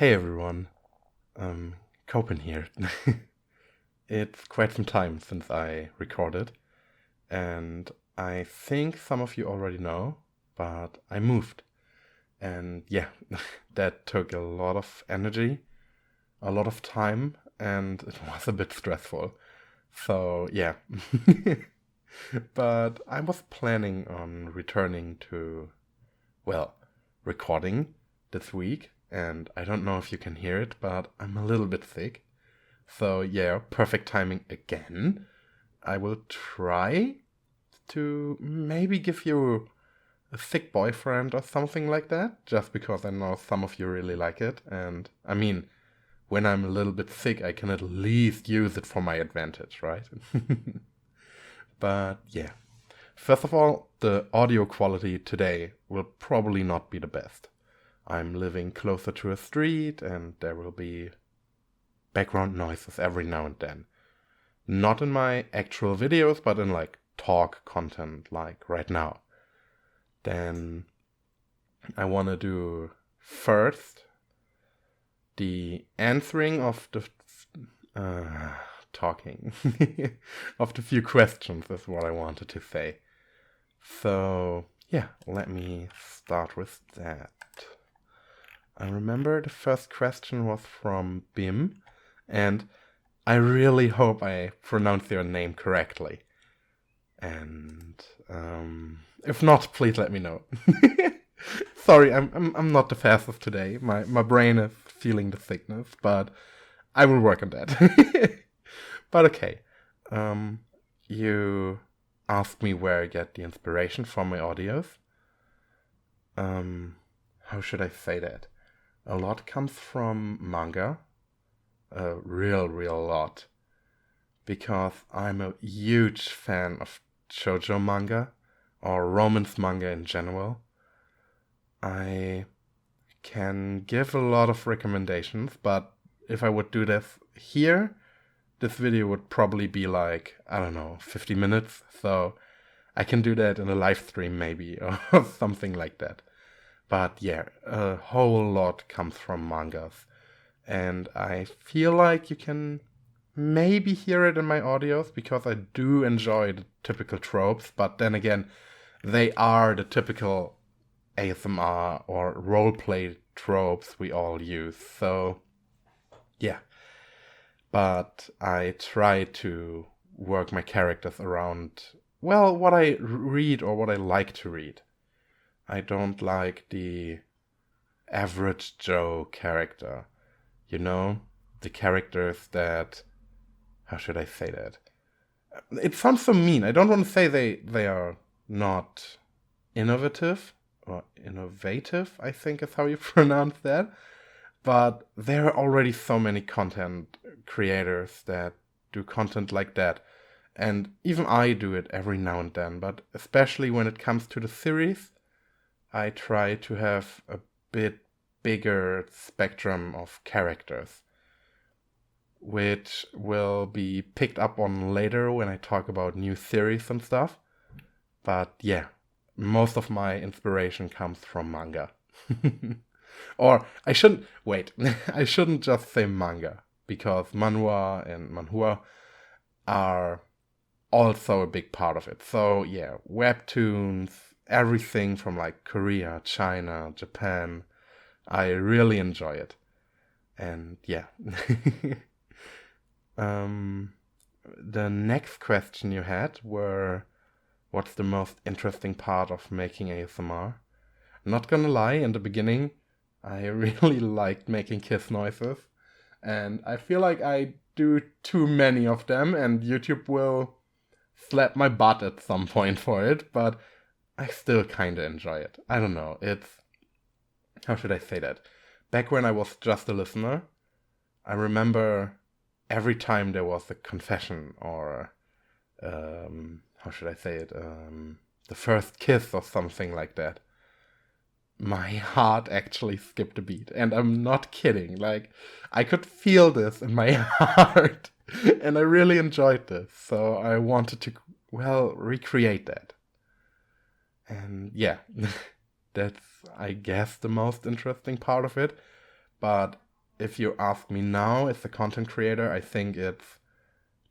Hey everyone, Copin here. It's quite some time since I recorded, and I think some of you already know, but I moved. And yeah, that took a lot of energy, a lot of time, and it was a bit stressful. So yeah. But I was planning on returning to, well, recording this week, and I don't know if you can hear it, but I'm a little bit sick. So yeah, perfect timing again. I will try to maybe give you a sick boyfriend or something like that, just because I know some of you really like it. And I mean, when I'm a little bit sick, I can at least use it for my advantage, right? But yeah. First of all, the audio quality today will probably not be the best. I'm living closer to a street and there will be background noises every now and then. Not in my actual videos, but in like talk content like right now. Then I want to do first the answering of the talking of the few questions is what I wanted to say. So yeah, let me start with that. I remember the first question was from Bim, and I really hope I pronounced your name correctly. And if not, please let me know. Sorry, I'm not the fastest today. My brain is feeling the sickness, but I will work on that. But okay, you asked me where I get the inspiration from my audios. How should I say that? A lot comes from manga. A real lot. Because I'm a huge fan of shoujo manga, or romance manga in general. I can give a lot of recommendations, but if I would do this here, this video would probably be like, I don't know, 50 minutes. So I can do that in a live stream maybe, or something like that. But yeah, a whole lot comes from mangas. And I feel like you can maybe hear it in my audios because I do enjoy the typical tropes, but then again, they are the typical ASMR or roleplay tropes we all use. So yeah. But I try to work my characters around, well, what I read or what I like to read. I don't like the average Joe character. You know, the characters that, how should I say that? It sounds so mean. I don't want to say they are not innovative or innovative, I think is how you pronounce that. But there are already so many content creators that do content like that. And even I do it every now and then. But especially when it comes to the series, I try to have a bit bigger spectrum of characters, which will be picked up on later when I talk about new series and stuff. But yeah, most of my inspiration comes from manga. Or I shouldn't, wait, I shouldn't just say manga, because manhwa and manhua are also a big part of it. So yeah, webtoons, everything from like Korea, China, Japan, I really enjoy it. And yeah. The next question you had were, what's the most interesting part of making ASMR? Not gonna lie, in the beginning, I really liked making kiss noises. And I feel like I do too many of them, and YouTube will slap my butt at some point for it, but I still kinda enjoy it. I don't know, it's... How should I say that? Back when I was just a listener, I remember every time there was a confession or, how should I say it, the first kiss or something like that, my heart actually skipped a beat. And I'm not kidding. Like, I could feel this in my heart. And I really enjoyed this. So I wanted to, well, recreate that. And yeah, that's, I guess, the most interesting part of it. But if you ask me now as a content creator, I think it's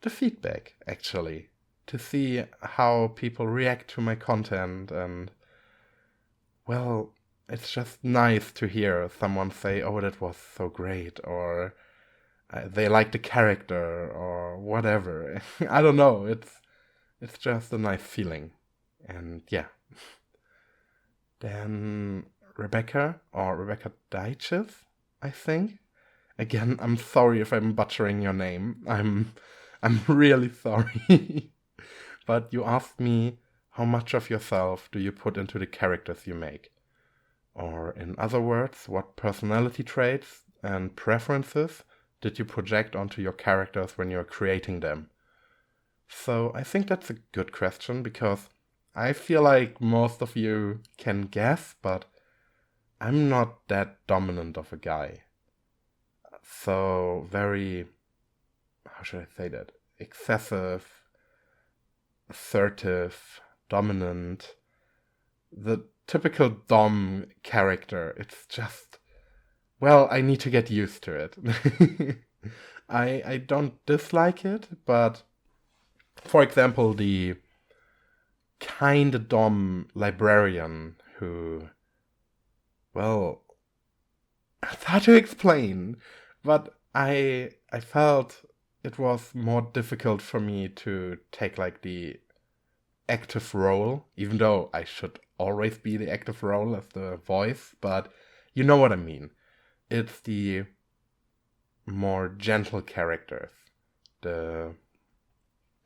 the feedback, actually. To see how people react to my content, and, well, it's just nice to hear someone say, oh, that was so great, or they like the character, or whatever. I don't know, it's just a nice feeling. And yeah. Then Rebecca Deiches, I think. Again, I'm sorry if I'm butchering your name. I'm really sorry. But you asked me, how much of yourself do you put into the characters you make? Or in other words, what personality traits and preferences did you project onto your characters when you're creating them? So I think that's a good question, because I feel like most of you can guess, but I'm not that dominant of a guy. So very, how should I say that? Excessive, assertive, dominant. The typical Dom character. It's just, well, I need to get used to it. I don't dislike it, but for example, the kinda Dom librarian who, well, it's hard to explain, but I felt it was more difficult for me to take like the active role, even though I should always be the active role as the voice, but you know what I mean. It's the more gentle characters, the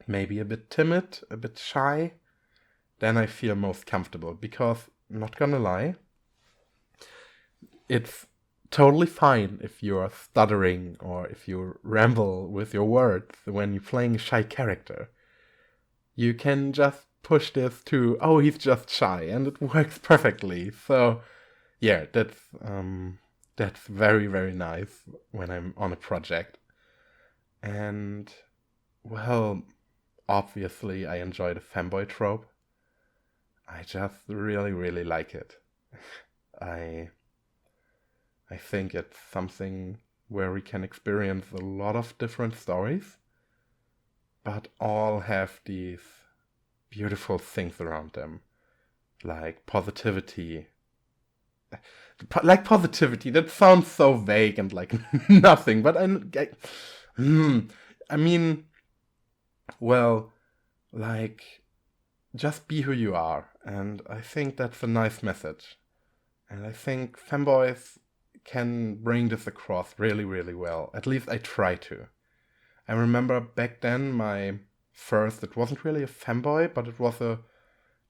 maybe a bit timid, a bit shy, then I feel most comfortable, because, not gonna lie, it's totally fine if you're stuttering or if you ramble with your words when you're playing a shy character. You can just push this to, oh, he's just shy, and it works perfectly. So, yeah, that's very, very nice when I'm on a project. And, well, obviously I enjoy the fanboy trope. I just really, really like it. I think it's something where we can experience a lot of different stories, but all have these beautiful things around them, like positivity. Like positivity, that sounds so vague and like nothing, but I mean, well, like, just be who you are, and I think that's a nice message. And I think fanboys can bring this across really, really well. At least I try to. I remember back then my first, it wasn't really a fanboy, but it was a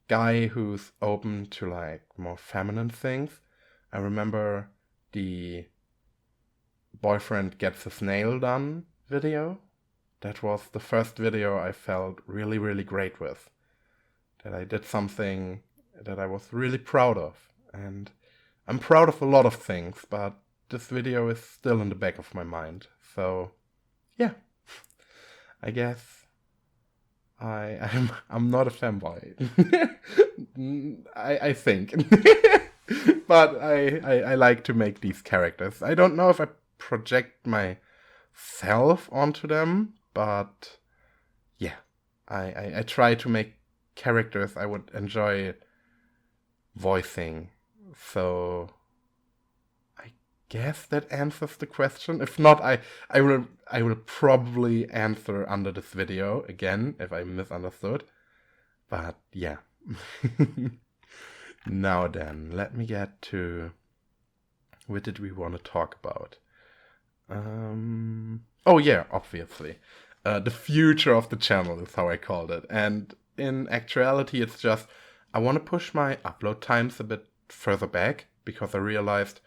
guy who's open to like more feminine things. I remember the boyfriend gets his nail done video. That was the first video I felt really, really great with. That I did something that I was really proud of. And I'm proud of a lot of things, but this video is still in the back of my mind. So, yeah, I guess I'm not a fanboy. I think, but I like to make these characters. I don't know if I project myself onto them, but yeah, I try to make characters I would enjoy voicing. So I guess that answers the question. If not, I will probably answer under this video again if I misunderstood. But yeah. Now then, let me get to what did we want to talk about? Oh yeah, obviously. The future of the channel is how I called it. And in actuality, it's just I want to push my upload times a bit further back, because I realized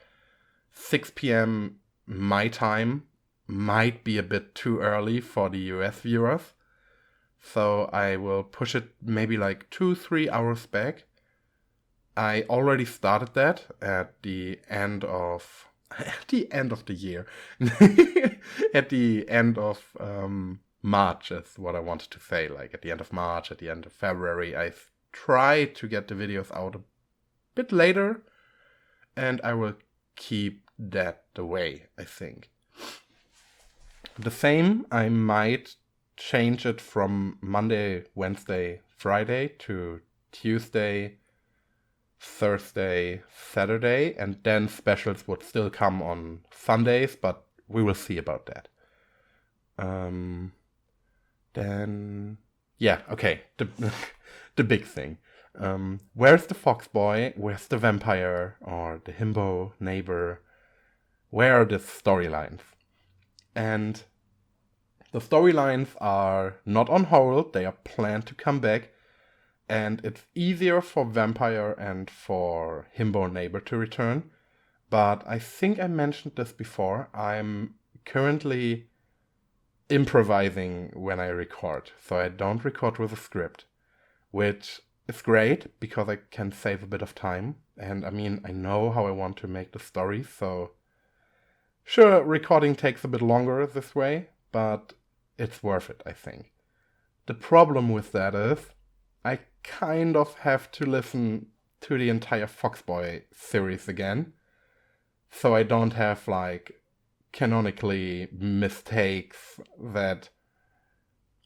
6 p.m. my time might be a bit too early for the US viewers. So I will push it maybe like 2-3 hours back. I already started that at the end of the year. At the end of March is what I wanted to say. Like at the end of March, at the end of February, I try to get the videos out a bit later, and I will keep that the way, I think. The same, I might change it from Monday, Wednesday, Friday to Tuesday, Thursday, Saturday, and then specials would still come on Sundays, but we will see about that. Then, yeah, okay, the big thing. Where's the fox boy? Where's the vampire? Or the himbo neighbor? Where are the storylines? And the storylines are not on hold, they are planned to come back. And it's easier for vampire and for himbo neighbor to return. But I think I mentioned this before. I'm currently improvising when I record. So I don't record with a script, which is great because I can save a bit of time. And I mean, I know how I want to make the story, so sure, recording takes a bit longer this way, but it's worth it, I think. The problem with that is I kind of have to listen to the entire Foxboy series again, so I don't have, like, canonically mistakes that,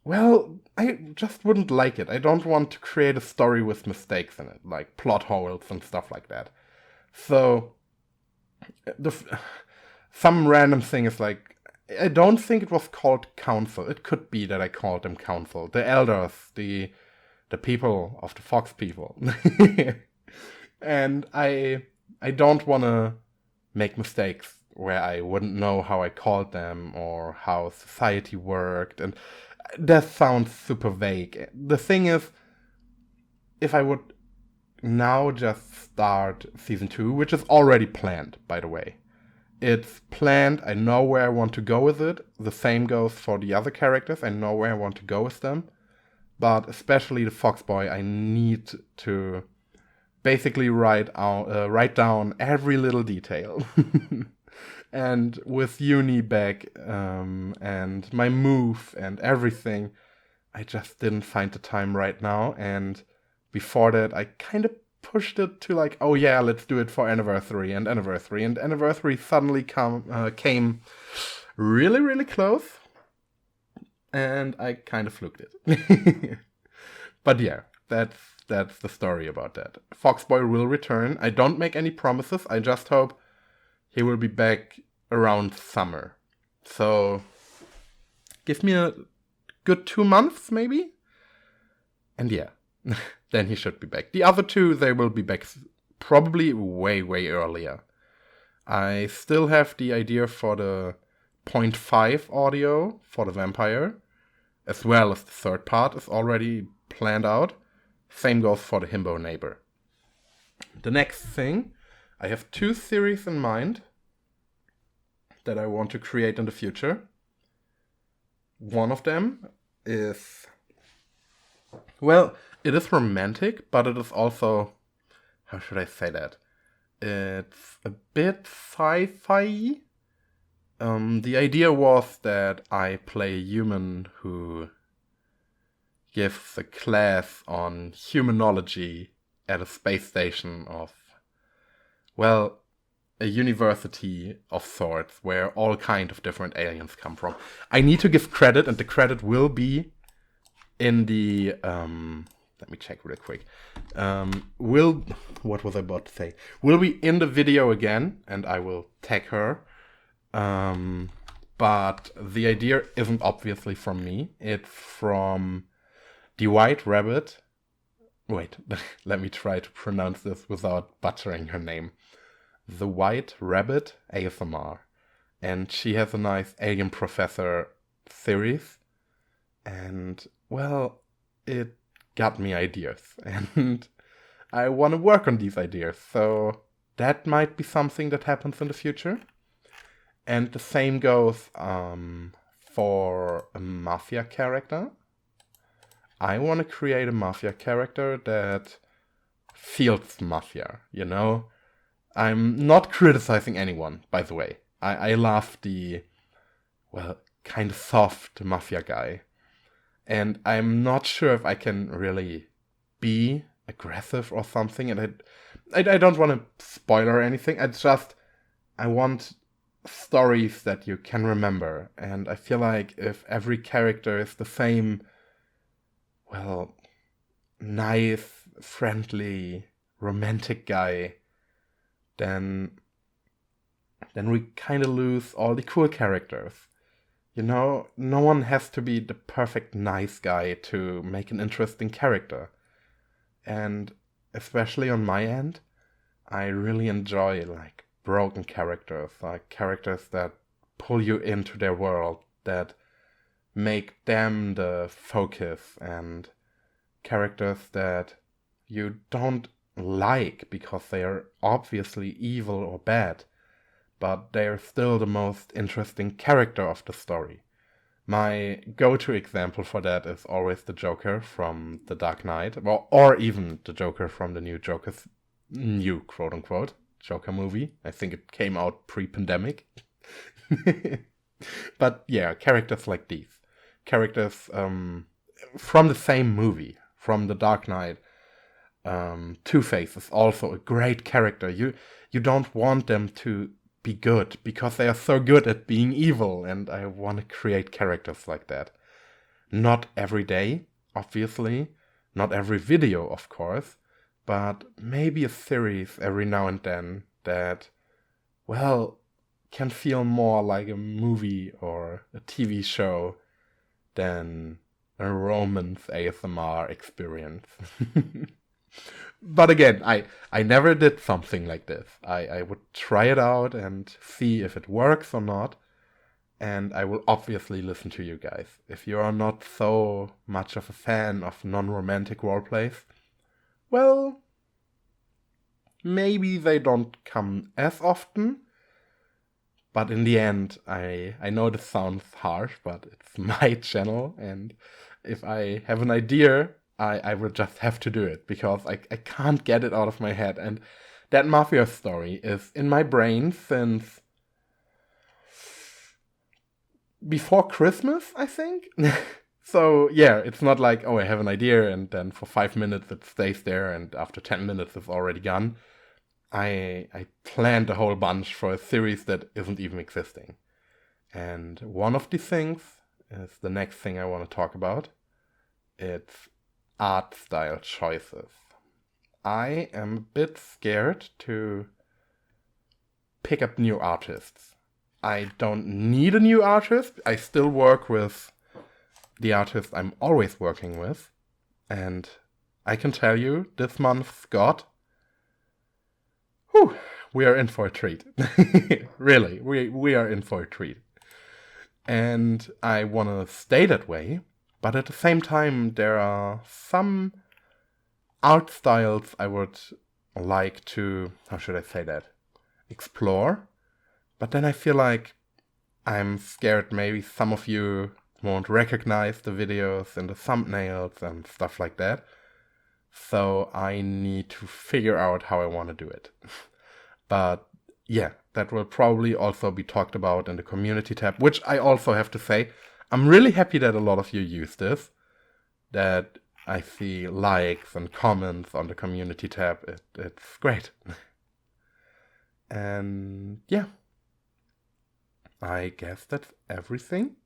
well, I just wouldn't like it. I don't want to create a story with mistakes in it, like plot holes and stuff like that. So, some random thing is like, I don't think it was called council. It could be that I called them council. The elders, the people of the fox people. And I don't want to make mistakes where I wouldn't know how I called them or how society worked. And that sounds super vague. The thing is, if I would now just start season 2, which is already planned, by the way. It's planned, I know where I want to go with it. The same goes for the other characters, I know where I want to go with them. But especially the fox boy, I need to basically write down every little detail. And with uni back and my move and everything, I just didn't find the time right now. And before that, I kind of pushed it to like, oh yeah, let's do it for anniversary. And anniversary suddenly came really, really close. And I kind of fluked it. But yeah, that's the story about that. Foxboy will return. I don't make any promises. I just hope he will be back around summer. So give me a good 2 months, maybe? And yeah, then he should be back. The other two, they will be back probably way, way earlier. I still have the idea for the 0.5 audio for the vampire, as well as the third part is already planned out. Same goes for the himbo neighbor. The next thing, I have 2 series in mind that I want to create in the future. One of them is, well, it is romantic, but it is also, how should I say that? It's a bit sci-fi. The idea was that I play a human who gives a class on humanology at a space station of, well, a university of sorts where all kind of different aliens come from. I need to give credit, and the credit will be in the let me check real quick. What was I about to say? Will be in the video again, and I will tag her. But the idea isn't obviously from me. It's from the White Rabbit. Wait, let me try to pronounce this without butchering her name. The White Rabbit ASMR. And she has a nice Alien Professor series. And, well, it got me ideas. And I want to work on these ideas. So that might be something that happens in the future. And the same goes for a mafia character. I want to create a mafia character that feels mafia, you know? I'm not criticizing anyone, by the way. I love the, well, kind of soft mafia guy. And I'm not sure if I can really be aggressive or something. And I don't want to spoil or anything. I just I want stories that you can remember. And I feel like if every character is the same, well, nice, friendly, romantic guy, then we kind of lose all the cool characters. You know, no one has to be the perfect nice guy to make an interesting character. And especially on my end, I really enjoy like broken characters, like characters that pull you into their world, that make them the focus, and characters that you don't like because they are obviously evil or bad, but they're still the most interesting character of the story. My go-to example for that is always the Joker from The Dark Knight, well, or even the Joker from the new quote-unquote Joker movie. I think it came out pre-pandemic. But yeah, characters like these. Characters from the same movie, from The Dark Knight. Two-Face is also a great character. You don't want them to be good because they are so good at being evil, and I want to create characters like that. Not every day, obviously, not every video, of course, but maybe a series every now and then that, well, can feel more like a movie or a TV show than a romance ASMR experience. But again, I never did something like this. I would try it out and see if it works or not. And I will obviously listen to you guys. If you are not so much of a fan of non-romantic roleplays, well, maybe they don't come as often. But in the end, I know this sounds harsh, but it's my channel. And if I have an idea, I will just have to do it because I can't get it out of my head. And that mafia story is in my brain since before Christmas, I think. So yeah, it's not like, oh, I have an idea and then for 5 minutes it stays there and after 10 minutes it's already gone. I planned a whole bunch for a series that isn't even existing. And one of these things is the next thing I want to talk about. It's art style choices. I am a bit scared to pick up new artists. I don't need a new artist. I still work with the artist I'm always working with. And I can tell you, this month's got... Whew, we are in for a treat. Really, we are in for a treat. And I want to stay that way. But at the same time, there are some art styles I would like to, how should I say that, explore. But then I feel like I'm scared maybe some of you won't recognize the videos and the thumbnails and stuff like that. So I need to figure out how I want to do it. But yeah, that will probably also be talked about in the community tab, which I also have to say, I'm really happy that a lot of you use this, that I see likes and comments on the community tab. It's great. And yeah, I guess that's everything.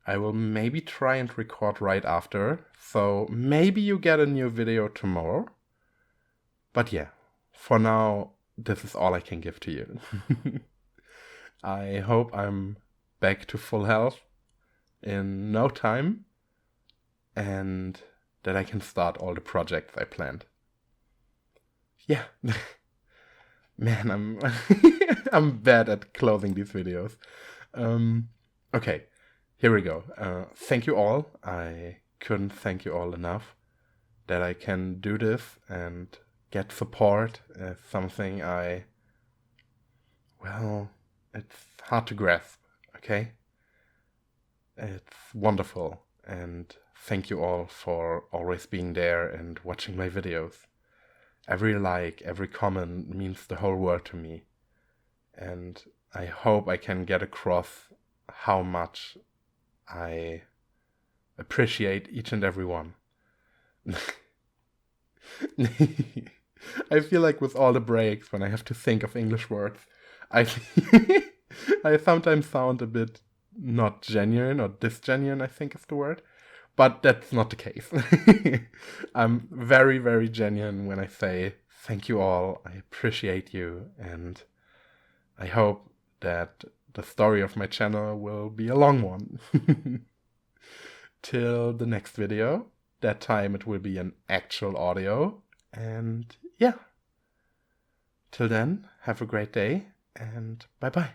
I will maybe try and record right after, so maybe you get a new video tomorrow. But yeah, for now, this is all I can give to you. I hope I'm back to full health in no time, and that I can start all the projects I planned. Yeah. Man, I'm I'm bad at closing these videos. Okay, here we go. Thank you all. I couldn't thank you all enough that I can do this and get support is something well, it's hard to grasp, okay? It's wonderful, and thank you all for always being there and watching my videos. Every like, every comment means the whole world to me. And I hope I can get across how much I appreciate each and every one. I feel like with all the breaks, when I have to think of English words, I I sometimes sound a bit not genuine or disgenuine, I think is the word. But that's not the case. I'm very, very genuine when I say thank you all. I appreciate you. And I hope that the story of my channel will be a long one. Till the next video. That time it will be an actual audio. And yeah. Till then, have a great day and bye bye.